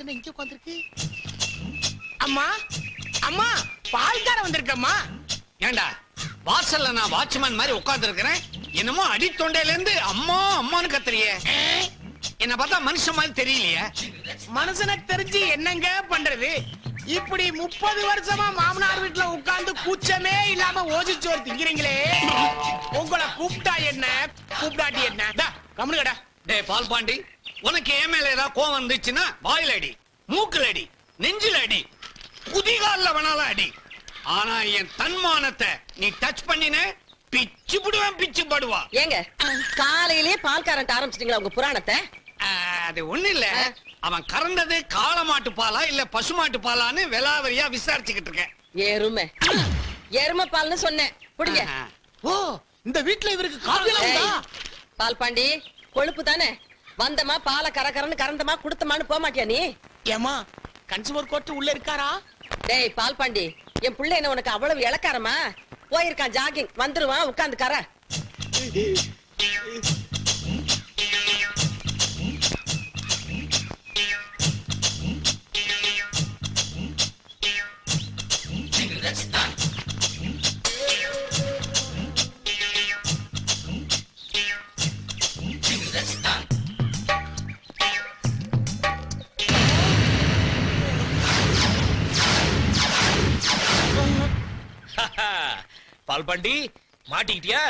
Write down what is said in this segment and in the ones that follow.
என்ன இங்க உட்கார்ந்திருக்கு? அம்மா அம்மா பால்கார வந்திருக்கம்மா. ஏண்டா வாசல்ல நான் வாட்ச்மேன் மாதிரி உட்கார்ந்து இருக்கிறேன், என்னமோ அடி தொண்டையில இருந்து அம்மா அம்மான்னு கத்துறியே. என்ன பார்த்தா மனுஷன் மாதிரி தெரியலையே. மனுஷனை தெரிஞ்சு என்னங்க பண்றது? இப்படி 30 வருஷமா மாமனார் வீட்டுல உட்கார்ந்து கூச்சமே இல்லாம ஓசிச்சோறு திங்கிறீங்களே, உங்களை கூப்பிட்டா என்ன கூப்பிடாட்டி என்ன? கம்முனுடா. டேய் பால் பாண்டி, உனக்கு என் மேல ஏதாவது கோவம் வந்துச்சுன்னா வாயில அடி, மூக்குல அடி, நெஞ்சில அடி, குதிகால்ல வேணாலும் அடி. ஆனா என் தன்மானத்தை நீ டச் பண்ணின பிச்சு புடுவேன், பிச்சு படுவா. ஏங்க காலையிலேயே பால்காரன் ஆரம்பிச்சிட்டீங்களா உங்க புராணத்தை? அது ஒண்ணு இல்ல, அவன் கறந்தது காளமாட்டு பாலா இல்ல பசுமாட்டு பாலான்னு விலாவரியா விசாரிச்சுக்கிட்டு இருக்கேன். எருமை பால்னு சொன்னேன். புடிங்க. ஓ, இந்த வீட்ல இவருக்கு காப்பியெல்லாம் உண்டா? பால் பாண்டி கொழுப்பு தானே, வந்தமா பாலை கரகரன்னு கறந்தமா குடுத்தமான்னு போக மாட்டியா நீ? ஏமா கன்சூமர் கோர்ட் உள்ள இருக்காரா? டேய் பால் பாண்டி, என் புள்ள என்ன உனக்கு அவ்வளவு இளக்காரமா? போயிருக்கான் ஜாகிங், வந்துருவான், உட்கார்ந்து கர. பால்பாண்டி மாட்டிக்கிட்டியா?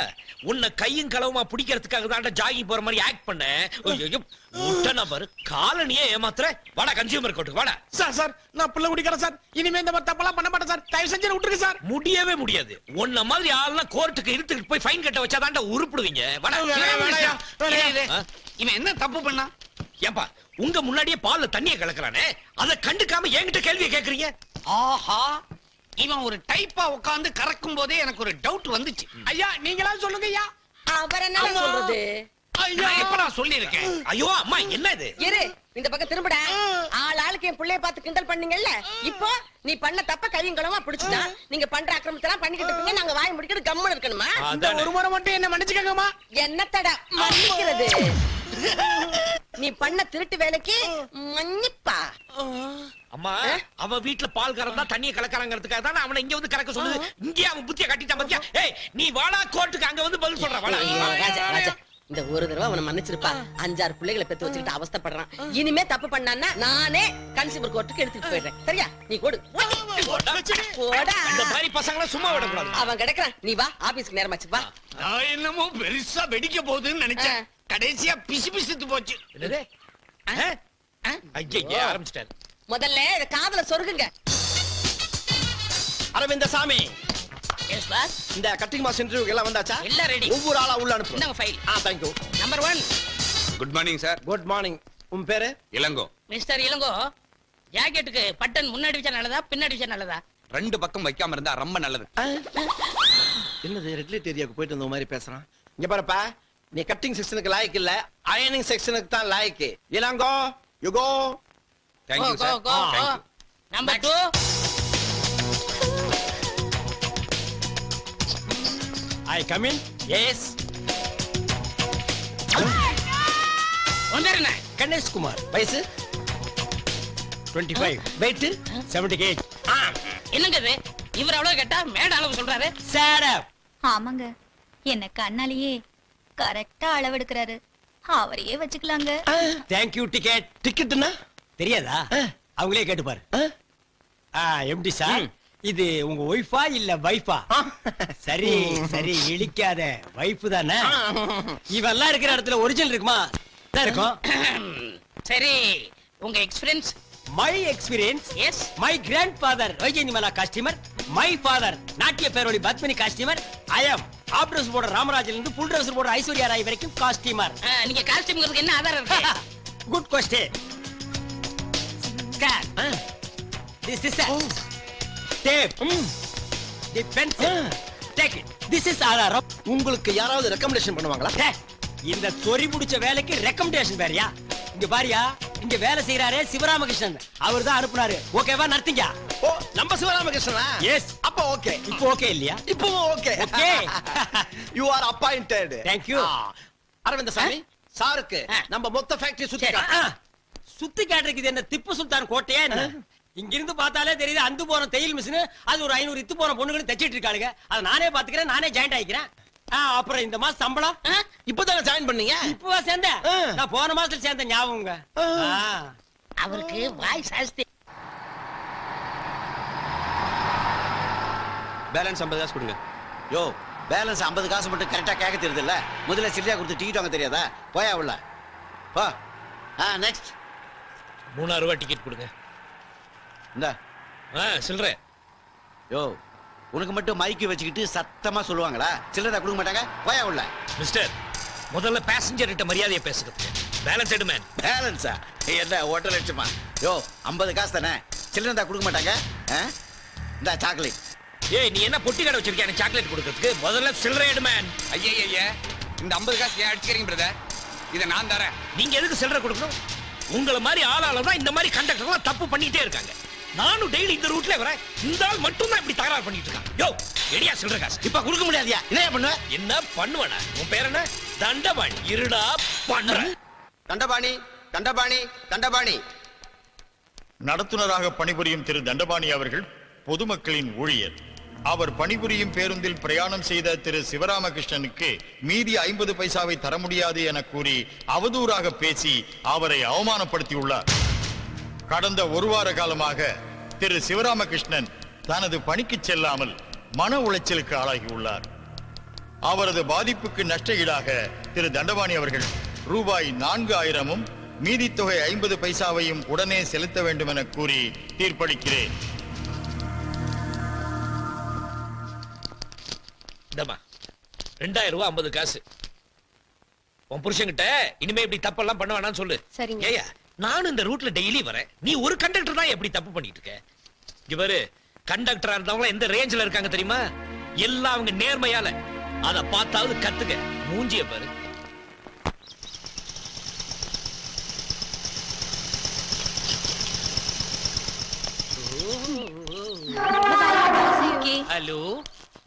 உன்னை கையும் களவுமா பிடிக்கிறதுக்காக தான் ஜாகிங் போற மாதிரி ஆக்ட் பண்ண. பாரு காலனியே ஏமாத்துற. வாடா கன்சியூமர் கோர்ட்டுக்கு வாடா. சார் நான் புள்ள குடிக்கிறேன் சார், இனிமே இந்த மாதிரி தப்பெல்லாம் பண்ண மாட்டேன் சார், தயவு செஞ்சு விட்டுருங்க சார். முடியவே முடியாது. உன்ன மாதிரி ஆள்லாம் கோர்ட்டுக்கு இழுத்துட்டு போய் ஃபைன் கட்ட வச்சாதான்டா உருப்பிடுவீங்க. வாடா. இவன் என்ன தப்பு பண்ணா? ஏன்பா உங்க முன்னாடியே பால்ல தண்ணியை கலக்குறானே, அதை கண்டுக்காம என்கிட்ட கேள்வியை கேக்குறீங்க? ஆஹா, இவன் ஒரு டைப்பா உட்கார்ந்து கறக்கும் போதே எனக்கு ஒரு டவுட் வந்துச்சு. ஐயா நீங்களா சொல்லுங்க ஐயா. அவர் என்ன சொல்றது? நான் எப்ப நான் சொல்லியிருக்கேன்? ஐயோ அம்மா என்ன இது? இரு, இந்த பக்கம் திரும்புடா. ஆளுக்கு என் புள்ளைய பார்த்து கிண்டல் பண்ணீங்கல்ல, இப்போ நீ பண்ண தப்ப கையங்களமா பிடிச்சுட்டா நீங்க பண்ற அக்கிரமத்தெல்லாம் பண்ணிக்கிட்டு இருப்பீங்க. நாங்க வாய் முடிக்கிறது கம்முன்னு இருக்கணுமா? இந்த ஒரு முறை மட்டும் என்ன மன்னிச்சுக்கங்கம்மா. என்ன தட மன்னிக்கிறது? நீ பண்ண திருட்டு வேலைக்கு மன்னிப்பா? அம்மா அவன் வீட்டுல பால் கறந்தா தண்ணியை கலக்கறாங்கிறதுக்காக தான் அவனை இங்க வந்து கறக்க சொல்லுது. இங்கே அவன் புத்திய கட்டிட்டான் பாத்தியா? ஏய் நீ வாடா கோர்ட்டுக்கு, அங்க வந்து பதில் சொல்ற. வாடா. ராஜா இந்த ஒரு தடவை அவனை மன்னிச்சிருப்பா. 6 பிள்ளைகளை பெத்து வச்சுக்கிட்டு அவஸ்தைப்படுறான். இனிமே தப்பு பண்ணான்னா நானே கன்சியூமர் கோர்ட்டுக்கு எடுத்துட்டு போயிடுறேன். சரியா? நீ கொடு. போடா. இந்த மாதிரி பசங்களை சும்மா விடக்கூடாது. அவன் கிடைக்கிறான், நீ வா, ஆபீஸ்க்கு நேரமாச்சு வா. நான் என்னமோ பெருசா வெடிக்க போகுதுன்னு நினைச்சேன், கடைசியா பிசு பிசுத்து போச்சு. ஐயே ஆரம்பிச்சிட்டாரு. முதல்ல இத காதுல சொருகுங்க. அரவிந்த சாமி, எஸ் பாஸ். இந்த கட்டிங் மாஸ் இன்டர்வியூக்கு எல்லாம் வந்தாச்சா? எல்லாம் ரெடி. ஒவ்வொரு ஆளா உள்ள அனுப்பு. இந்தாங்க file. thank you. Number 1. Good morning sir. Good morning. உன் பேரு? இளங்கோ. மிஸ்டர் இளங்கோ, ஜாக்கெட்டுக்கு பட்டன் முன்னாடி வச்சா நல்லதா பின்னாடி வச்சா நல்லதா? ரெண்டு பக்கம் வைக்காம இருந்தா ரொம்ப நல்லது. என்னது ரெட் லைட் ஏரியாக்கு போயிட்டு வந்த மாதிரி பேசுறான். இங்க பாருப்பா, நீ கட்டிங் செக்ஷனுக்கு லாயக்கு இல்ல, அயனிங் செக்ஷனுக்கு தான் லாயக்கு. Ilango you go. Thank you sir. Thank you. Number 2. I come in. Yes. வந்தறனே. கணேஷ் குமார். வயசு 25. weight 70 kg. என்னங்க இது? இவர் அவ்வளவு கேட்டா மேட அளவு சொல்றாரு. Shut up. ஆமாங்க, என்ன கண்ணாலேயே கரெக்டா அளவெடுக்கிறாரு. அவரையே வச்சுக்கலாங்க. Thank you ticket. டிக்கெட்னா தெரியாதா? அவங்களே கேட்டு பாரு. எம்டி சார், இது உங்க ஒய்ஃபா இல்ல வைஃபா? சரி சரி இழிக்காத, வைஃப் தானே. இவெல்லாம் இருக்கிற இடத்துல ஒரிஜினல் இருக்குமா? இருக்கும். சரி, உங்க experience? My experience? Yes. My grandfather Vyjayanthimala costumer, my father நாட்டிய பேரோடி Padmini costumer, I am of dress போடுற ராமராஜில இருந்து புல் ட்ரெஸ் போடுற ஐஸ்வர்யா ராய் வரைக்கும் காஸ்டியூமர். நீங்க காஸ்டியூம்ங்கிறதுக்கு என்ன ஆதாரம் இருக்கு? Good question. This is a tape. The pencil. Take it. This is ஆதாரம். உங்களுக்கு யாராவது ரெக்கமெண்டேஷன் பண்ணுவாங்களா? இந்த சொறி முடிச்ச வேலைக்கு ரெக்கமெண்டேஷன் வேறயா? இங்க பாரியா, இங்க வேலை செய்யறாரே சிவராமகிருஷ்ணன், அவர் தான் அனுப்புனாரு. ஓகேவா? நடத்தீங்க. ஓ, நம்ம சிவராமகிருஷ்ணனா? எஸ். அப்ப ஓகே. இப்போ ஓகே இல்லையா? இப்போ okay. Okay. You are appointed. Thank you. Arvind Swamy, சாருக்கு நம்ம மொத்த ஃபேக்டரி சுத்தி காட்டு. சுத்தி காட்டுறதுக்கு என்ன திப்பு சுல்தான் கோட்டையா என்ன இங்கிருந்து பார்த்தாலே தெரியுது அந்து போன தையல் மிஷின் அது ஒரு 500 இத்து போன பொண்ணுகளும் தச்சிட்டு இருக்காளுங்க அதை நானே பாத்துக்கிறேன் நானே ஜாயிண்ட் ஆயிக்கிறேன் அப்புறம் இந்த மாசம் சம்பளம் இப்பதானே ஜாயின் பண்ணீங்க இப்பவா சேர்ந்தேன் நான் போன மாசத்துல சேர்ந்த ஞாபகங்க அவருக்கு வாய் சாஸ்தி. பேலன்ஸ் 50 காசு கொடுங்க. யோ பேலன்ஸ் 50 காசு மட்டும் கரெக்டா கேட்க தெரியுது இல்ல, முதல்ல சில்லறையா கொடுத்து டிக்கெட் வாங்க தெரியாதா? போயா உள்ள போ. நெக்ஸ்ட் 3000 ரூபாய் டிக்கெட் கொடுங்க. இந்த சில்லற. யோ உனக்கு மட்டும் மைக்கு வச்சுக்கிட்டு சத்தமா சொல்லுவாங்களா? சில்லறை கொடுக்க மாட்டாங்க. போயா உள்ள. மிஸ்டர், முதல்ல பேசஞ்சர் கிட்ட மரியாதையா பேசுங்க. பேலன்ஸ் எடு மேன். பேலன்ஸா? என்ன 1.5 லட்சமா? யோ 50 காசு தானே, சில்லறை கொடுக்க மாட்டாங்க. இந்த சாக்லேட். ஏய் நீ என்ன பொட்டி கடை வச்சிருக்கியா எனக்கு சாக்லேட் கொடுக்கிறதுக்கு? முதல்ல சில்லறை எடு மேன். ஐயா இந்த 50 காசு ஏன் அடிச்சுக்கிறீங்க பிரதர்? இதை நான் தரேன். நீங்க எதுக்கு சில்லறை கொடுக்கணும்? உங்கள மாதிரி ஆளால தான் இந்த மாதிரி கண்டக்டர்லாம் தப்பு பண்ணிட்டே இருக்காங்க. நானும் டெய்லி இந்த ரூட்ல வரேன், இந்த ஆள் மட்டும் தான் இப்படி தகராறு பண்ணிட்டு இருக்கான். யோ எடியா சில்லறை காசு. இப்ப கொடுக்க முடியாதியா? என்ன பண்ணுவ? என்ன பண்ணுவனா? உன் பேர் என்ன? தண்டபாணி. இருடா பண்ற. தண்டபாணி தண்டபாணி தண்டபாணி. நடத்துனராக பணிபுரியும் திரு தண்டபாணி அவர்கள் பொதுமக்களின் ஊழியர். அவர் பணிபுரியும் பேருந்தில் பிரயாணம் செய்த திரு சிவராமகிருஷ்ணனுக்கு மீதி 50 பைசாவை தர முடியாது என கூறி அவதூறாக பேசி அவரை அவமானப்படுத்தியுள்ளார். கடந்த 1 வார காலமாக திரு சிவராமகிருஷ்ணன் தனது பணிக்கு செல்லாமல் மன உளைச்சலுக்கு ஆளாகியுள்ளார். அவரது பாதிப்புக்கு நஷ்ட ஈடாக திரு தண்டபாணி அவர்கள் ரூபாய் 4000 மீதி தொகை 50 பைசாவையும் உடனே செலுத்த வேண்டும் என கூறி தீர்ப்பளிக்கிறேன். இந்தமா 2000 ரூபாய் 50 காசு. உன் புருஷன்கிட்ட இனிமே இப்படி தப்பெல்லாம் பண்ண வேணாம்னு சொல்லு. சரிங்க. ஏயா நானும் இந்த ரூட்ல டெய்லி வரேன், நீ ஒரு கண்டக்டர் தான் எப்படி தப்பு பண்ணிட்டு இருக்க? இங்க பாரு, கண்டக்டரா இருந்தவங்க எந்த ரேஞ்சில இருக்காங்க தெரியுமா? எல்லாம் அவங்க நேர்மையால. அத பார்த்தாவது கத்துக்க. மூஞ்சிய பாரு. Hello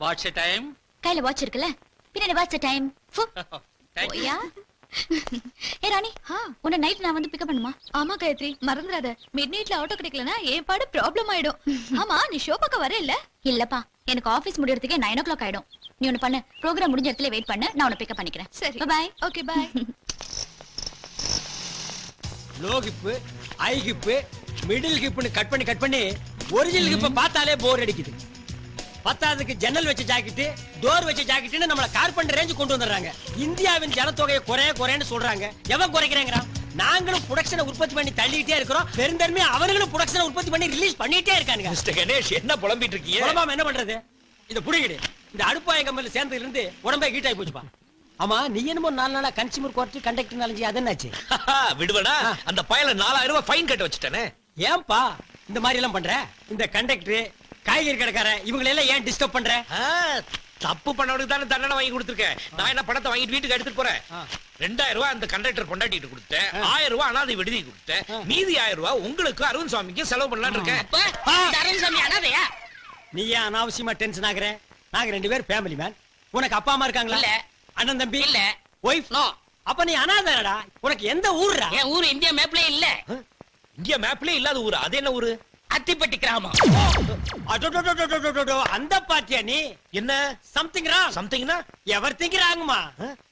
watts time? கையில வாட்ச் இருக்குல்ல, பின்னாடி வாட்ச் டைம். ஓயா ஏ ராணி, உன்னை நைட் நான் வந்து பிக்கப் பண்ணுமா? ஆமா காயத்ரி, மறந்துடாத. மிட் நைட்ல ஆட்டோ கிடைக்கலனா ஏன் பாடு ப்ராப்ளம் ஆயிடும். ஆமா நீ ஷோ பார்க்க வர இல்ல? இல்லப்பா, எனக்கு ஆபீஸ் முடியறதுக்கே 9 o'clock ஆயிடும். நீ ஒன்னு பண்ணு, ப்ரோகிராம் முடிஞ்ச இடத்துல வெயிட் பண்ணு, நான் உன்னை பிக்கப் பண்ணிக்கிறேன். சரி bye. Okay bye. Low hip, high hip, middle ஹிப்னு கட் பண்ணி ஒரிஜினல் ஹிப்ப பார்த்தாலே போர் அடிக்குது. பத்தாவதுக்கு ஜன்னல் வச்ச ஜாக்கெட், டோர் வச்ச ஜாக்கெட்னு நம்மள கார்பெண்டர் ரேஞ்ச் கொண்டு வந்துறாங்க. இந்தியாவின் ஜனத்தொகையை குறைன்னு சொல்றாங்க. எவன் குறைக்கிறாங்கறான்? நாங்களும் புரொடக்ஷனை உற்பத்தி பண்ணி தள்ளிட்டே இருக்கிறோம். பெருந்தன்மையா அவர்களும் புரொடக்ஷனை உற்பத்தி பண்ணி ரிலீஸ் பண்ணிட்டே இருக்காங்க. மிஸ்டர் கணேஷ், என்ன புலம்பிட்டு இருக்கீங்க? புலம்பாம என்ன பண்றது? இத புடிங்கடி. இந்த அடுப்பாய கம்பெனில சேர்ந்ததுல இருந்து உடம்பே ஹீட் ஆகி போச்சுப்பா. ஆமா நீ என்னமோ 4 நாளா கன்சியூமர் கோர்ட் கண்டக்டர் நாலஞ்சி அது என்னாச்சு? விடுவடா, அந்த பையல 4000 ரூபாய் ஃபைன் கட்ட வச்சிட்டானே. ஏன்பா இந்த மாதிரி எல்லாம் பண்ற? இந்த கண்டக்டர், காய்கறி கடைக்கார இவங்களை எல்லாம் ஏன் டிஸ்டர்ப் பண்ற? தப்பு பண்ணவனுக்கு தானே தண்டனை வாங்கி கொடுத்துருக்கேன். நான் என்ன பணத்தை வாங்கிட்டு வீட்டுக்கு எடுத்துட்டு போறேன். 2000 ரூபாய் அந்த கண்டக்டர் பொண்டாட்டிட்டு கொடுத்தேன், 1000 ரூபாய் அனாதை விடுதி கொடுத்தேன், மீதி 1000 ரூபாய் உங்களுக்கு அருண் சுவாமிக்கு செலவு பண்ணலாம்னு இருக்கேன். அரவிந்த் அனாதையா? நீ ஏன் அனாவசியமா டென்ஷன் ஆகுற? நாங்க 2 பேர் ஃபேமிலி மேன். உனக்கு அப்பா அம்மா இருக்காங்களா? இல்ல. அண்ணன் தம்பி இல்ல. ஒய்ஃப்? நோ. அப்ப நீ அனாதைடா. உனக்கு எந்த ஊர்ரா? என் ஊரு இந்தியா மேப்ல இல்ல. இந்தியா மேப்லயே இல்லாத ஊரு. அது என்ன ஊரு? அத்திப்பட்டி கிராமம். அந்த பாத்தியா நீ? என்ன சம்திங் ராங். சம்திங்னா? எவர்திங் ராங்மா.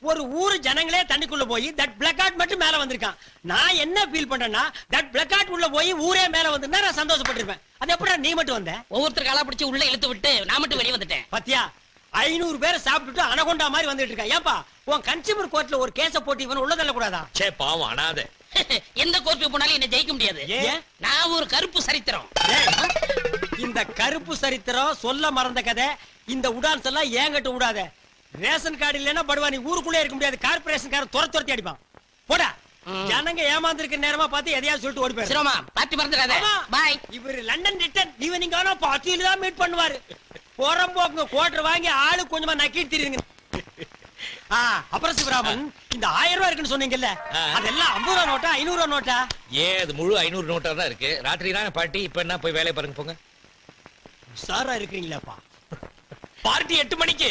ஒரு ஊரு ஜனங்களே தண்ணிக்குள்ள போய் தட் பிளாக் அவுட் மட்டும் மேல வந்திருக்கான். நான் என்ன ஃபீல் பண்றேன்னா தட் பிளாக் அவுட் உள்ள போய் ஊரே மேல வந்திருந்தா நான் சந்தோஷப்பட்டிருப்பேன். அது எப்படா நீ மட்டும் வந்த? ஒவ்வொருத்தர் காலா பிடிச்சு உள்ள இழுத்து விட்டு நான் மட்டும் வெளிய வந்துட்டேன். பாத்தியா 500 பேரை சாப்பிட்டுட்டு அனகொண்டா மாதிரி வந்துட்டு இருக்கான். ஏன்பா உன் கன்சியூமர் கோர்ட்ல ஒரு கேஸ போட்டு இவன் உள்ள தள்ள கூடாதா? சே பாவம் அனாதை. எந்த கோர்ட்டுக்கு போனாலும் என்ன ஜெயிக்க முடியாது. ஏன்? நான் ஒரு கருப்பு சரித்திரம். இந்த கருப்பு சரித்திரம் சொல்ல மறந்த கதை. இந்த உடான்ஸ் எல்லாம் ஏங்கட்டு விடாத. ரேஷன் கார்டு இல்லைன்னா படுவா நீ ஊருக்குள்ளே இருக்க முடியாது. கார்பரேஷன் காரன் துரத்தி அடிப்பான். போடா. ஜனங்க ஏமாந்திருக்க நேரமா பார்த்து எதையாவது சொல்லிட்டு ஓடி போயிரு. சிரோமா பாத்தி மறந்துடாத. பை. இவர் லண்டன் ரிட்டர்ன் ஈவினிங் ஆனா பார்ட்டியில தான் மீட் பண்ணுவாரு. போறம்போங்க குவார்டர் வாங்கி ஆளு கொஞ்சமா நக்கிட்டு தெரியுங்க. அப்புறம் சிவராமன், இந்த 1000 ரூபாய் இருக்குன்னு சொன்னீங்கல்ல, அதெல்லாம் 50 ரூபாய் நோட்டா 500 ரூபாய் நோட்டா? அது முழு 500 நோட்டா தான் இருக்கு. ராத்திரி தான் பார்ட்டி. இப்ப என்ன போய் வேலையை பாருங்க போங்க. சாரா இருக்கீங்களாப்பா? பார்ட்டி 8 மணிக்கு.